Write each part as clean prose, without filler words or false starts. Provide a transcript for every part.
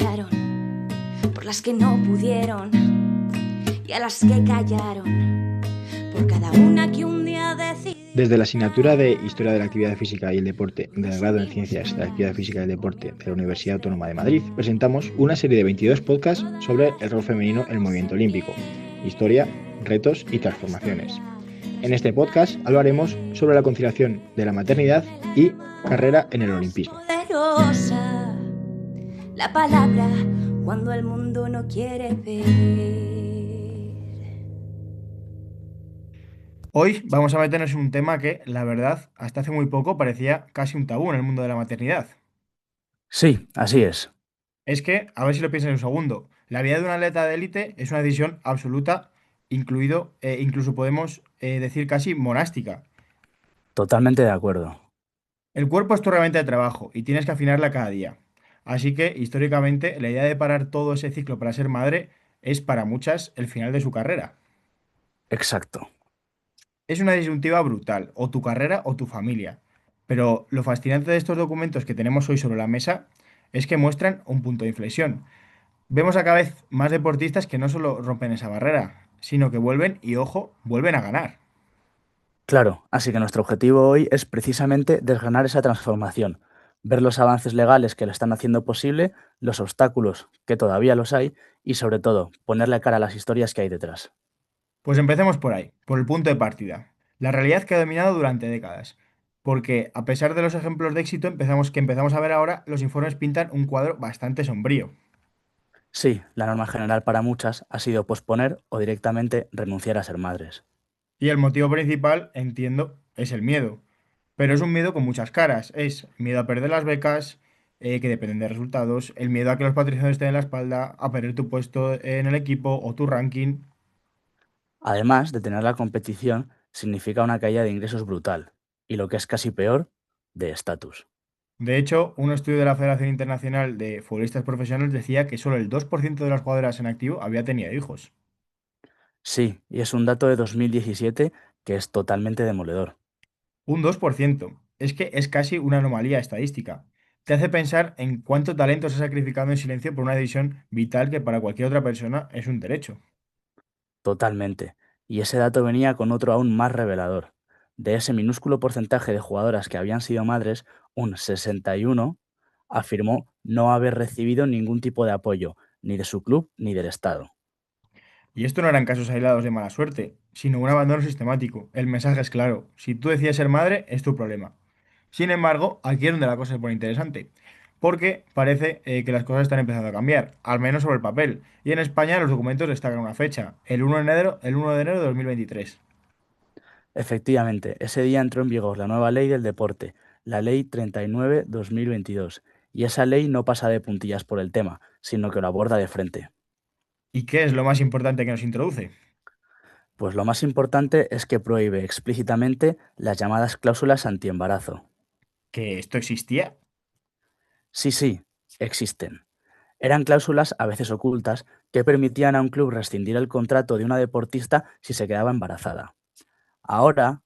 lucharon, por las que no pudieron y a las que callaron, por cada una que un día decidió. Desde la asignatura de Historia de la Actividad Física y el Deporte del grado en Ciencias de la Actividad Física y el Deporte de la Universidad Autónoma de Madrid, presentamos una serie de 22 podcasts sobre el rol femenino en el movimiento olímpico, historia, retos y transformaciones. En este podcast hablaremos sobre la conciliación de la maternidad y carrera en el olimpismo. Poderosa, la palabra cuando el mundo no quiere ver. Hoy vamos a meternos en un tema que, la verdad, hasta hace muy poco parecía casi un tabú en el mundo de la maternidad. Sí, así es. Es que, a ver si lo piensas en un segundo, la vida de un atleta de élite es una decisión absoluta, incluso podemos decir casi monástica. Totalmente de acuerdo. El cuerpo es tu herramienta de trabajo y tienes que afinarla cada día. Así que, históricamente, la idea de parar todo ese ciclo para ser madre es para muchas el final de su carrera. Exacto. Es una disyuntiva brutal, o tu carrera o tu familia. Pero lo fascinante de estos documentos que tenemos hoy sobre la mesa es que muestran un punto de inflexión. Vemos a cada vez más deportistas que no solo rompen esa barrera, sino que vuelven y, ojo, vuelven a ganar. Claro, así que nuestro objetivo hoy es precisamente desgranar esa transformación, ver los avances legales que lo están haciendo posible, los obstáculos, que todavía los hay, y sobre todo, ponerle cara a las historias que hay detrás. Pues empecemos por ahí, por el punto de partida. La realidad que ha dominado durante décadas. Porque, a pesar de los ejemplos de éxito que empezamos a ver ahora, los informes pintan un cuadro bastante sombrío. Sí, la norma general para muchas ha sido posponer o directamente renunciar a ser madres. Y el motivo principal, entiendo, es el miedo. Pero es un miedo con muchas caras. Es miedo a perder las becas, que dependen de resultados, el miedo a que los patrocinadores estén en la espalda, a perder tu puesto en el equipo o tu ranking. Además de tener la competición, significa una caída de ingresos brutal, y lo que es casi peor, de estatus. De hecho, un estudio de la Federación Internacional de Futbolistas Profesionales decía que solo el 2% de las jugadoras en activo había tenido hijos. Sí, y es un dato de 2017 que es totalmente demoledor. Un 2%. Es que es casi una anomalía estadística. Te hace pensar en cuánto talento se ha sacrificado en silencio por una decisión vital que para cualquier otra persona es un derecho. Totalmente. Y ese dato venía con otro aún más revelador. De ese minúsculo porcentaje de jugadoras que habían sido madres, un 61 afirmó no haber recibido ningún tipo de apoyo, ni de su club ni del Estado. Y esto no eran casos aislados de mala suerte, sino un abandono sistemático. El mensaje es claro, si tú decides ser madre, es tu problema. Sin embargo, aquí es donde la cosa se pone interesante, porque parece que las cosas están empezando a cambiar, al menos sobre el papel, y en España los documentos destacan una fecha, el 1 de enero de 2023. Efectivamente, ese día entró en vigor la nueva ley del deporte, la Ley 39/2022, y esa ley no pasa de puntillas por el tema, sino que lo aborda de frente. ¿Y qué es lo más importante que nos introduce? Pues lo más importante es que prohíbe explícitamente las llamadas cláusulas antiembarazo. ¿Que esto existía? Sí, sí, existen. Eran cláusulas a veces ocultas que permitían a un club rescindir el contrato de una deportista si se quedaba embarazada. Ahora,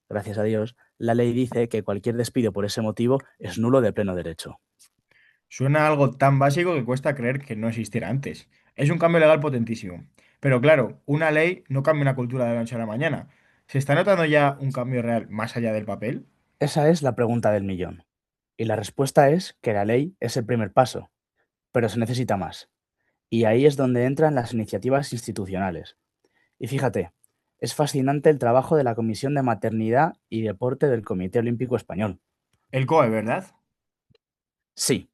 gracias a Dios, la ley dice que cualquier despido por ese motivo es nulo de pleno derecho. Suena algo tan básico que cuesta creer que no existiera antes. Es un cambio legal potentísimo. Pero claro, una ley no cambia una cultura de la noche a la mañana. ¿Se está notando ya un cambio real más allá del papel? Esa es la pregunta del millón. Y la respuesta es que la ley es el primer paso, pero se necesita más. Y ahí es donde entran las iniciativas institucionales. Y fíjate, es fascinante el trabajo de la Comisión de Maternidad y Deporte del Comité Olímpico Español. El COE, ¿verdad? Sí,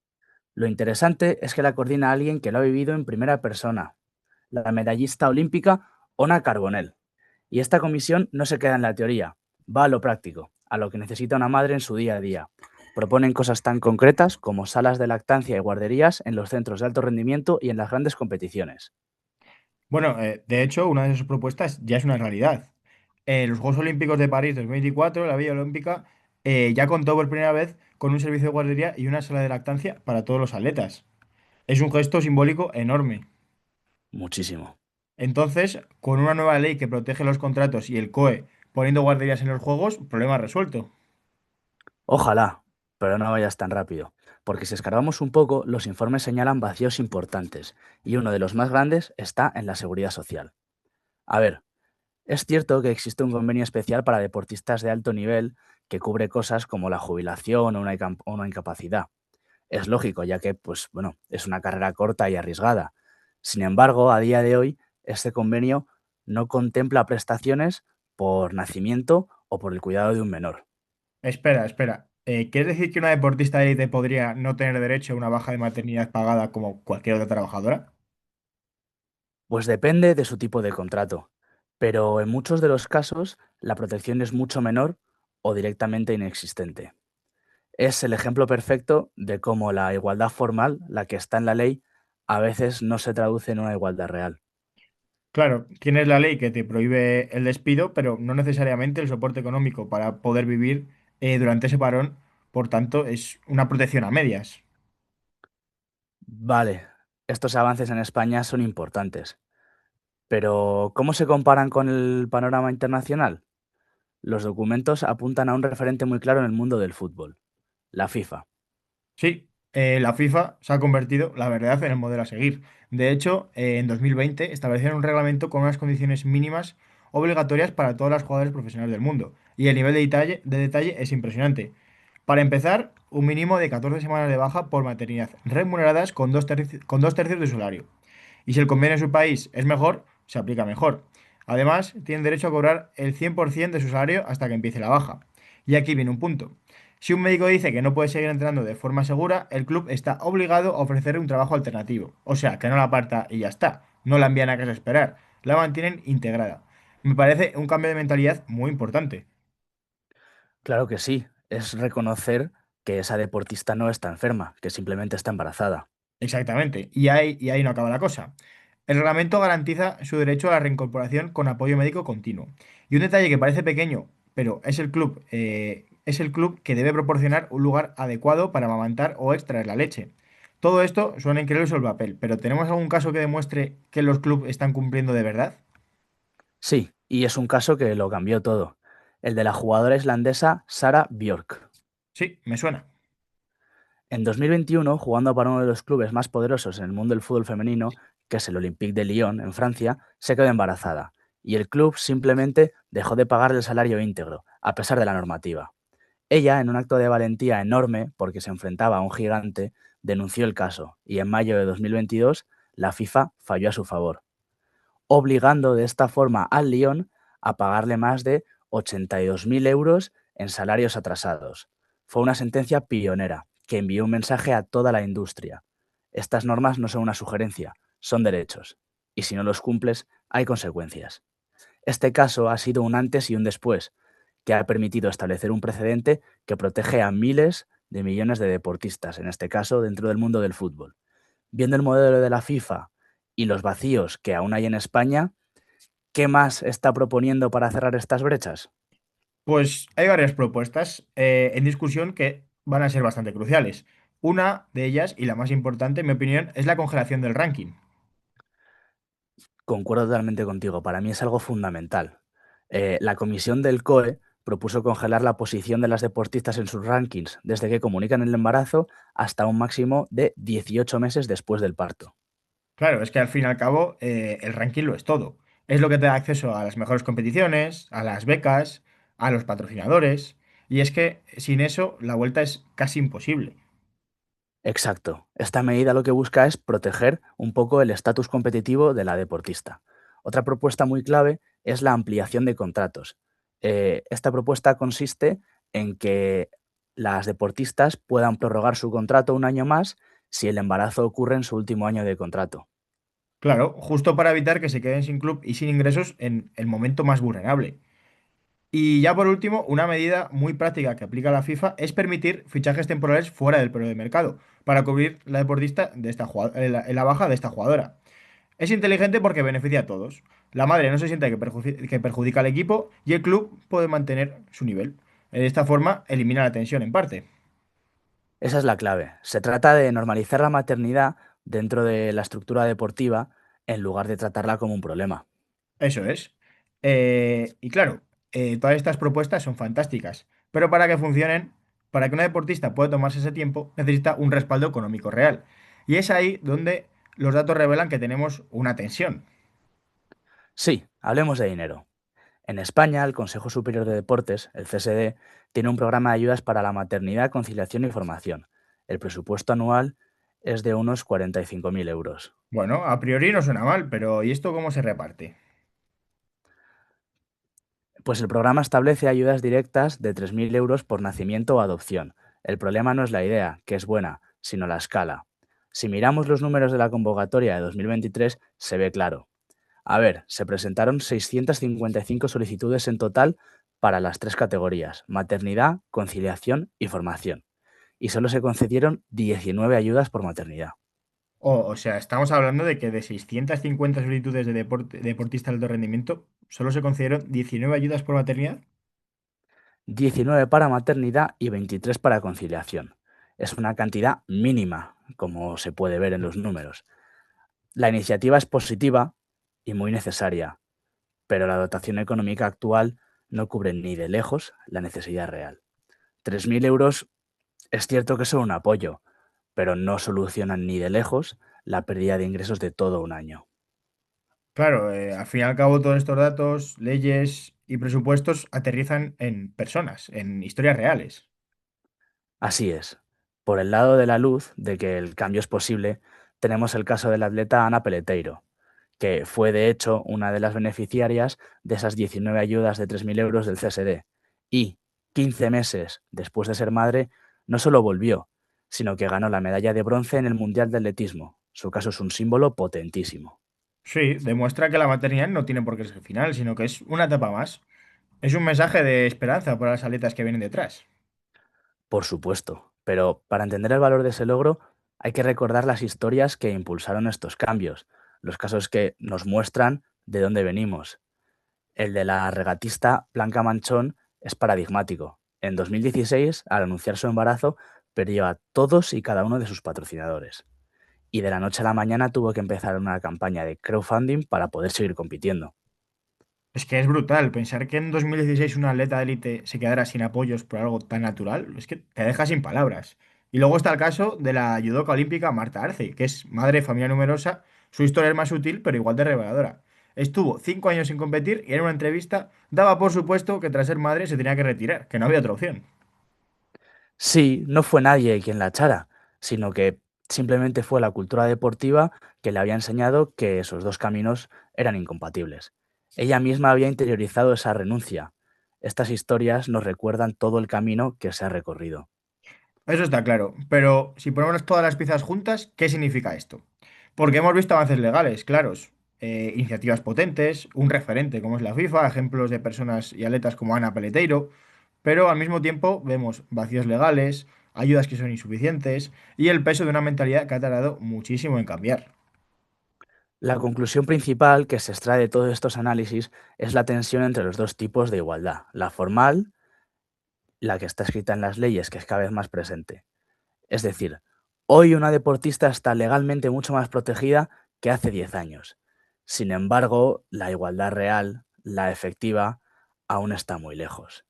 lo interesante es que la coordina alguien que lo ha vivido en primera persona, la medallista olímpica Ona Carbonell. Y esta comisión no se queda en la teoría, va a lo práctico, a lo que necesita una madre en su día a día. Proponen cosas tan concretas como salas de lactancia y guarderías en los centros de alto rendimiento y en las grandes competiciones. Bueno, de hecho, una de sus propuestas ya es una realidad. Los Juegos Olímpicos de París 2024, la Villa Olímpica, ya contó por primera vez con un servicio de guardería y una sala de lactancia para todos los atletas. Es un gesto simbólico enorme. Muchísimo. Entonces, con una nueva ley que protege los contratos y el COE poniendo guarderías en los Juegos, problema resuelto. Ojalá, Pero no vayas tan rápido, porque si escarbamos un poco, los informes señalan vacíos importantes, y uno de los más grandes está en la seguridad social. A ver, es cierto que existe un convenio especial para deportistas de alto nivel que cubre cosas como la jubilación o una incapacidad. Es lógico, ya que, pues bueno, es una carrera corta y arriesgada. Sin embargo, a día de hoy, este convenio no contempla prestaciones por nacimiento o por el cuidado de un menor. Espera, espera. ¿Quieres decir que una deportista de élite podría no tener derecho a una baja de maternidad pagada como cualquier otra trabajadora? Pues depende de su tipo de contrato, pero en muchos de los casos la protección es mucho menor o directamente inexistente. Es el ejemplo perfecto de cómo la igualdad formal, la que está en la ley, a veces no se traduce en una igualdad real. Claro, tienes la ley que te prohíbe el despido, pero no necesariamente el soporte económico para poder vivir durante ese parón. Por tanto, es una protección a medias. Vale, estos avances en España son importantes, pero ¿cómo se comparan con el panorama internacional? Los documentos apuntan a un referente muy claro en el mundo del fútbol, la FIFA. Sí, la FIFA se ha convertido, la verdad, en el modelo a seguir. De hecho, en 2020 establecieron un reglamento con unas condiciones mínimas obligatorias para todas las jugadoras profesionales del mundo. Y el nivel de detalle es impresionante. Para empezar, un mínimo de 14 semanas de baja por maternidad, remuneradas con dos tercios de su salario. Y si el convenio en su país es mejor, se aplica mejor. Además, tienen derecho a cobrar el 100% de su salario hasta que empiece la baja. Y aquí viene un punto. Si un médico dice que no puede seguir entrenando de forma segura, el club está obligado a ofrecerle un trabajo alternativo. O sea, que no la aparta y ya está. No la envían a casa a esperar. La mantienen integrada. Me parece un cambio de mentalidad muy importante. Claro que sí, es reconocer que esa deportista no está enferma, que simplemente está embarazada. Exactamente. Y ahí no acaba la cosa. El reglamento garantiza su derecho a la reincorporación con apoyo médico continuo. Y un detalle que parece pequeño, pero es el club que debe proporcionar un lugar adecuado para amamantar o extraer la leche. Todo esto suena increíble sobre el papel, pero ¿tenemos algún caso que demuestre que los clubes están cumpliendo de verdad? Sí, y es un caso que lo cambió todo. El de la jugadora islandesa Sara Björk. Sí, me suena. En 2021, jugando para uno de los clubes más poderosos en el mundo del fútbol femenino, que es el Olympique de Lyon, en Francia, se quedó embarazada. Y el club simplemente dejó de pagarle el salario íntegro, a pesar de la normativa. Ella, en un acto de valentía enorme, porque se enfrentaba a un gigante, denunció el caso y en mayo de 2022 la FIFA falló a su favor, obligando de esta forma al Lyon a pagarle más de 82.000 euros en salarios atrasados. Fue una sentencia pionera que envió un mensaje a toda la industria. Estas normas no son una sugerencia, son derechos. Y si no los cumples, hay consecuencias. Este caso ha sido un antes y un después, que ha permitido establecer un precedente que protege a miles de millones de deportistas, en este caso dentro del mundo del fútbol. Viendo el modelo de la FIFA y los vacíos que aún hay en España, ¿qué más está proponiendo para cerrar estas brechas? Pues hay varias propuestas en discusión que van a ser bastante cruciales. Una de ellas, y la más importante, en mi opinión, es la congelación del ranking. Concuerdo totalmente contigo, para mí es algo fundamental. La comisión del COE propuso congelar la posición de las deportistas en sus rankings desde que comunican el embarazo hasta un máximo de 18 meses después del parto. Claro, es que al fin y al cabo el ranking lo es todo. Es lo que te da acceso a las mejores competiciones, a las becas, a los patrocinadores. Y es que sin eso la vuelta es casi imposible. Exacto. Esta medida lo que busca es proteger un poco el estatus competitivo de la deportista. Otra propuesta muy clave es la ampliación de contratos. Esta propuesta consiste en que las deportistas puedan prorrogar su contrato un año más si el embarazo ocurre en su último año de contrato. Claro, justo para evitar que se queden sin club y sin ingresos en el momento más vulnerable. Y ya por último, una medida muy práctica que aplica la FIFA es permitir fichajes temporales fuera del periodo de mercado para cubrir la deportista de esta la baja de esta jugadora. Es inteligente porque beneficia a todos. La madre no se siente que perjudica al equipo y el club puede mantener su nivel. De esta forma, elimina la tensión en parte. Esa es la clave. Se trata de normalizar la maternidad dentro de la estructura deportiva en lugar de tratarla como un problema. Eso es. Y claro, todas estas propuestas son fantásticas, pero para que funcionen para que una deportista pueda tomarse ese tiempo, necesita un respaldo económico real. Y es ahí donde los datos revelan que tenemos una tensión. Sí, hablemos de dinero. En España, el Consejo Superior de Deportes, el CSD, tiene un programa de ayudas para la maternidad, conciliación y formación. El presupuesto anual es de unos 45.000 euros. Bueno, a priori no suena mal, pero ¿y esto cómo se reparte? Pues el programa establece ayudas directas de 3.000 euros por nacimiento o adopción. El problema no es la idea, que es buena, sino la escala. Si miramos los números de la convocatoria de 2023, se ve claro. A ver, se presentaron 655 solicitudes en total para las tres categorías, maternidad, conciliación y formación. Y solo se concedieron 19 ayudas por maternidad. O sea, estamos hablando de que de 650 solicitudes de deportistas de alto rendimiento, solo se concedieron 19 ayudas por maternidad. 19 para maternidad y 23 para conciliación. Es una cantidad mínima, como se puede ver en los números. La iniciativa es positiva y muy necesaria, pero la dotación económica actual no cubre ni de lejos la necesidad real. 3.000 euros es cierto que son un apoyo, pero no solucionan ni de lejos la pérdida de ingresos de todo un año. Claro, al fin y al cabo todos estos datos, leyes y presupuestos aterrizan en personas, en historias reales. Así es. Por el lado de la luz, de que el cambio es posible, tenemos el caso de la atleta Ana Peleteiro, que fue de hecho una de las beneficiarias de esas 19 ayudas de 3.000 euros del CSD. Y 15 meses después de ser madre, no solo volvió, sino que ganó la medalla de bronce en el Mundial de Atletismo. Su caso es un símbolo potentísimo. Sí, demuestra que la maternidad no tiene por qué ser el final, sino que es una etapa más. Es un mensaje de esperanza para las atletas que vienen detrás. Por supuesto, pero para entender el valor de ese logro hay que recordar las historias que impulsaron estos cambios, los casos que nos muestran de dónde venimos. El de la regatista Blanca Manchón es paradigmático. En 2016, al anunciar su embarazo, perdió a todos y cada uno de sus patrocinadores. Y de la noche a la mañana tuvo que empezar una campaña de crowdfunding para poder seguir compitiendo. Es que es brutal pensar que en 2016 un atleta de élite se quedara sin apoyos por algo tan natural. Es que te deja sin palabras. Y luego está el caso de la judoka olímpica Marta Arce, que es madre de familia numerosa. Su historia es más sutil, pero igual de reveladora. Estuvo 5 años sin competir y en una entrevista daba por supuesto que tras ser madre se tenía que retirar, que no había otra opción. Sí, no fue nadie quien la echara, sino que simplemente fue la cultura deportiva que le había enseñado que esos dos caminos eran incompatibles. Ella misma había interiorizado esa renuncia. Estas historias nos recuerdan todo el camino que se ha recorrido. Eso está claro, pero si ponemos todas las piezas juntas, ¿qué significa esto? Porque hemos visto avances legales, claros, iniciativas potentes, un referente como es la FIFA, ejemplos de personas y atletas como Ana Peleteiro, pero al mismo tiempo vemos vacíos legales, ayudas que son insuficientes y el peso de una mentalidad que ha tardado muchísimo en cambiar. La conclusión principal que se extrae de todos estos análisis es la tensión entre los dos tipos de igualdad, la formal, la que está escrita en las leyes, que es cada vez más presente. Es decir, hoy una deportista está legalmente mucho más protegida que hace 10 años. Sin embargo, la igualdad real, la efectiva, aún está muy lejos.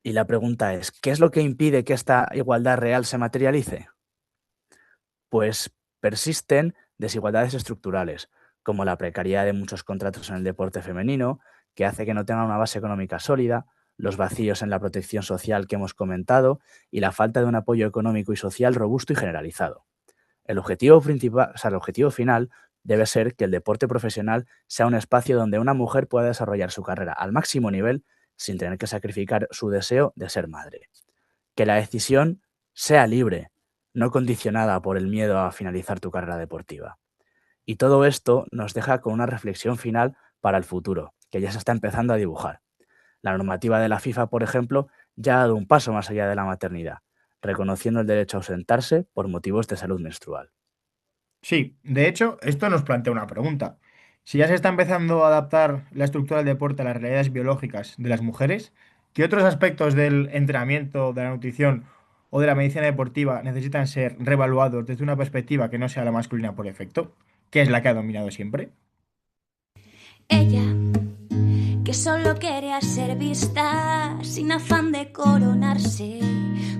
Y la pregunta es, ¿qué es lo que impide que esta igualdad real se materialice? Pues persisten desigualdades estructurales, como la precariedad de muchos contratos en el deporte femenino, que hace que no tengan una base económica sólida, los vacíos en la protección social que hemos comentado y la falta de un apoyo económico y social robusto y generalizado. El objetivo principal, o sea, el objetivo final debe ser que el deporte profesional sea un espacio donde una mujer pueda desarrollar su carrera al máximo nivel sin tener que sacrificar su deseo de ser madre. Que la decisión sea libre, no condicionada por el miedo a finalizar tu carrera deportiva. Y todo esto nos deja con una reflexión final para el futuro, que ya se está empezando a dibujar. La normativa de la FIFA, por ejemplo, ya ha dado un paso más allá de la maternidad, reconociendo el derecho a ausentarse por motivos de salud menstrual. Sí, de hecho, esto nos plantea una pregunta. Si ya se está empezando a adaptar la estructura del deporte a las realidades biológicas de las mujeres, ¿qué otros aspectos del entrenamiento, de la nutrición o de la medicina deportiva necesitan ser reevaluados desde una perspectiva que no sea la masculina por defecto, que es la que ha dominado siempre? Ella, que solo quería ser vista sin afán de coronarse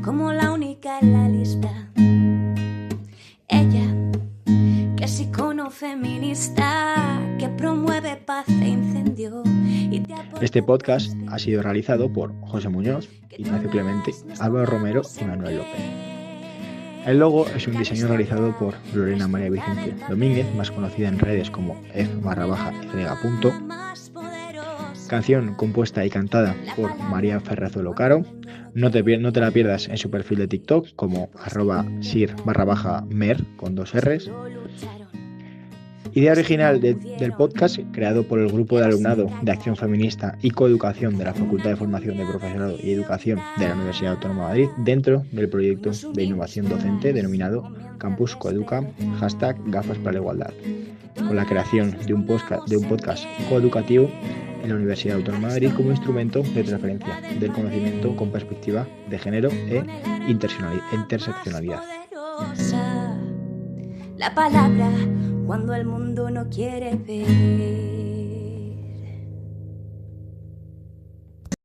como la única en la lista. Ella, que es icono feminista, que promueve paz e incendio. Este podcast ha sido realizado por José Muñoz, Ignacio Clemente, Álvaro Romero y Manuel López. El logo es un diseño realizado por Lorena María Vicente Domínguez, más conocida en redes como f_y. Canción compuesta y cantada por María Ferrazuelo Caro. No te la pierdas en su perfil de TikTok como @sir_mer con 2 R's. Idea original del podcast creado por el grupo de alumnado de Acción Feminista y Coeducación de la Facultad de Formación de Profesorado y Educación de la Universidad Autónoma de Madrid dentro del proyecto de innovación docente denominado Campus Coeduca, #Gafas para la Igualdad, con la creación de un podcast coeducativo en la Universidad Autónoma de Madrid como instrumento de transferencia del conocimiento con perspectiva de género e interseccionalidad. La palabra cuando el mundo no quiere ver.